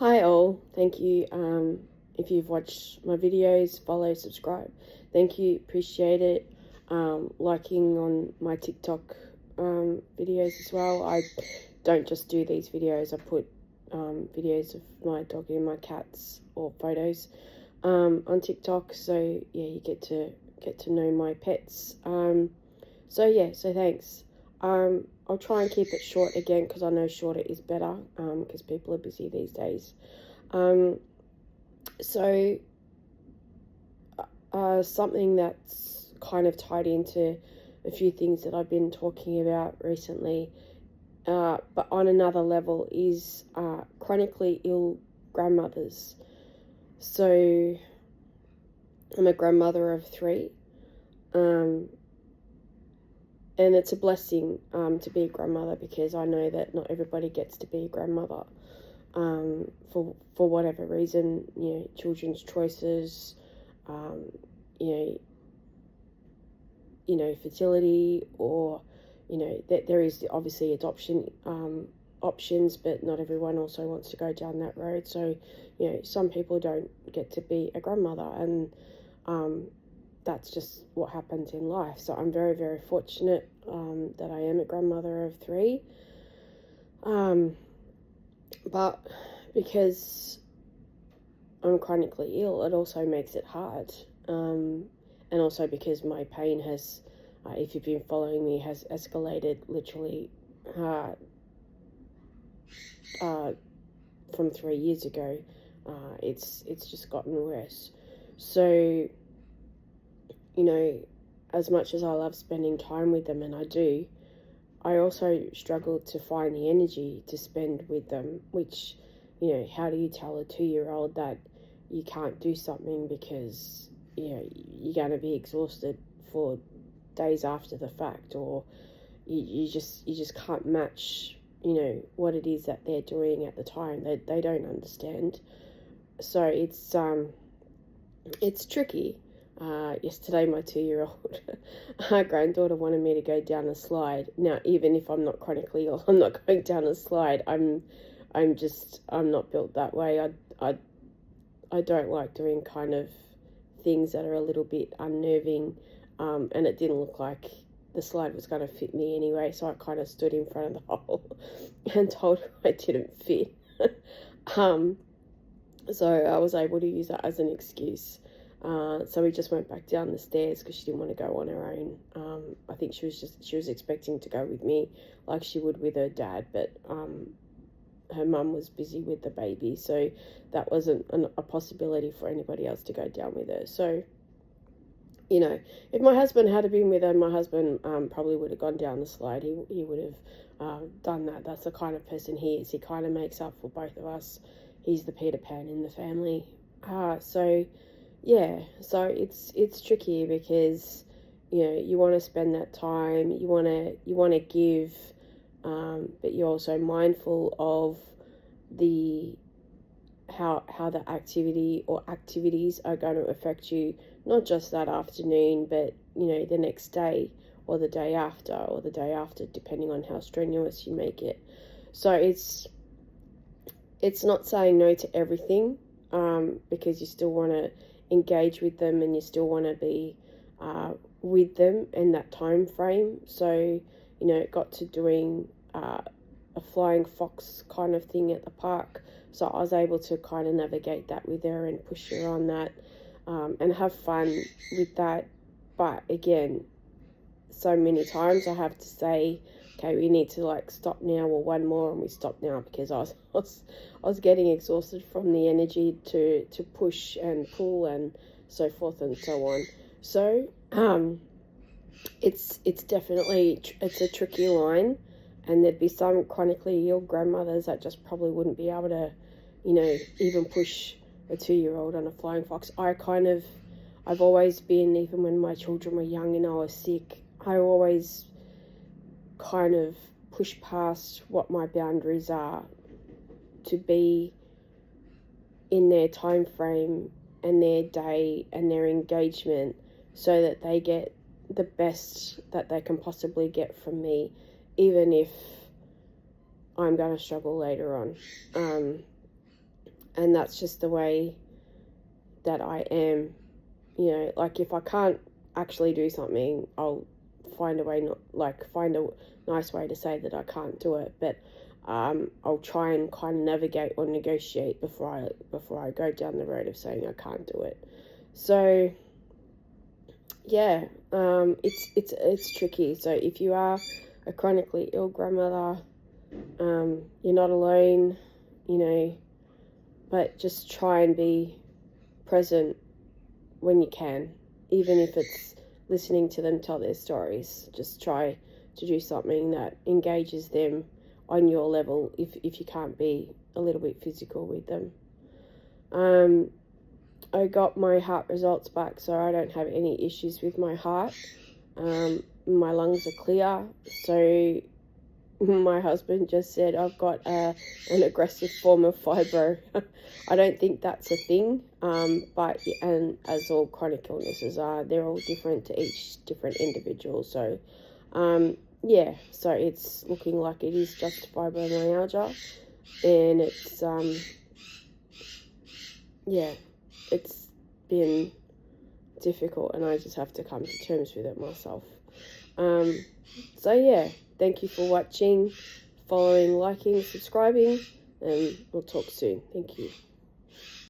Hi all, thank you. If you've watched my videos, follow, subscribe. Thank you, appreciate it. Liking on my TikTok videos as well. I don't just do these videos. I put videos of my dog and my cats or photos on TikTok. So yeah, you get to know my pets. So thanks. I'll try and keep it short again because I know shorter is better because people are busy these days. So something that's kind of tied into a few things that I've been talking about recently, but on another level, is chronically ill grandmothers. So I'm a grandmother of 3. And it's a blessing to be a grandmother because I know that not everybody gets to be a grandmother for whatever reason, children's choices, fertility, or that there is obviously adoption options, but not everyone also wants to go down that road. So some people don't get to be a grandmother, and that's just what happens in life. So I'm very, very fortunate that I am a grandmother of 3. But because I'm chronically ill, it also makes it hard. And also because my pain has, if you've been following me, has escalated literally from 3 years ago. It's just gotten worse. So as much as I love spending time with them, and I do, I also struggle to find the energy to spend with them, which, how do you tell a 2-year-old that you can't do something because, you're going to be exhausted for days after the fact, or you just can't match, what it is that they're doing at the time. They don't understand. So it's tricky. Yesterday, my 2-year-old granddaughter wanted me to go down a slide. Now, even if I'm not chronically ill, I'm not going down a slide. I'm not built that way. I don't like doing kind of things that are a little bit unnerving. And it didn't look like the slide was going to fit me anyway. So I kind of stood in front of the hole and told her I didn't fit. So I was able to use that as an excuse. So we just went back down the stairs because she didn't want to go on her own. I think she was expecting to go with me like she would with her dad, but her mum was busy with the baby, so that wasn't a possibility for anybody else to go down with her. So if my husband had been with her, my husband probably would have gone down the slide. He would have done that. That's the kind of person he is. He kind of makes up for both of us. He's the Peter Pan in the family. So it's tricky because you want to spend that time, you want to give, but you're also mindful of how the activity or activities are going to affect you, not just that afternoon, but the next day or the day after, depending on how strenuous you make it. So it's not saying no to everything, because you still want to engage with them and you still want to be with them in that time frame. So it got to doing a flying fox kind of thing at the park, so I was able to kind of navigate that with her and push her on that, and have fun with that. But again, so many times I have to say, okay, we need to stop now, or one more, and we stop now because I was getting exhausted from the energy to push and pull and so forth and so on. So it's definitely it's a tricky line, and there'd be some chronically ill grandmothers that just probably wouldn't be able to even push a 2-year-old on a flying fox. I've always been, even when my children were young and I was sick, I always kind of push past what my boundaries are to be in their time frame and their day and their engagement, so that they get the best that they can possibly get from me, even if I'm going to struggle later on. and that's just the way that I am. You know, like if I can't actually do something, I'll find a way, find a nice way to say that I can't do it, but I'll try and kind of navigate or negotiate before I go down the road of saying I can't do it. So yeah, it's tricky. So if you are a chronically ill grandmother, you're not alone, you know, but just try and be present when you can, even if it's listening to them tell their stories. Just try to do something that engages them on your level if you can't be a little bit physical with them. I got my heart results back, so I don't have any issues with my heart. My lungs are clear, so my husband just said I've got an aggressive form of fibro. I don't think that's a thing, but and as all chronic illnesses are, they're all different to each different individual. So yeah, so it's looking like it is just fibromyalgia, and it's yeah, it's been difficult, and I just have to come to terms with it myself. So yeah, thank you for watching, following, liking, subscribing, and we'll talk soon. Thank you.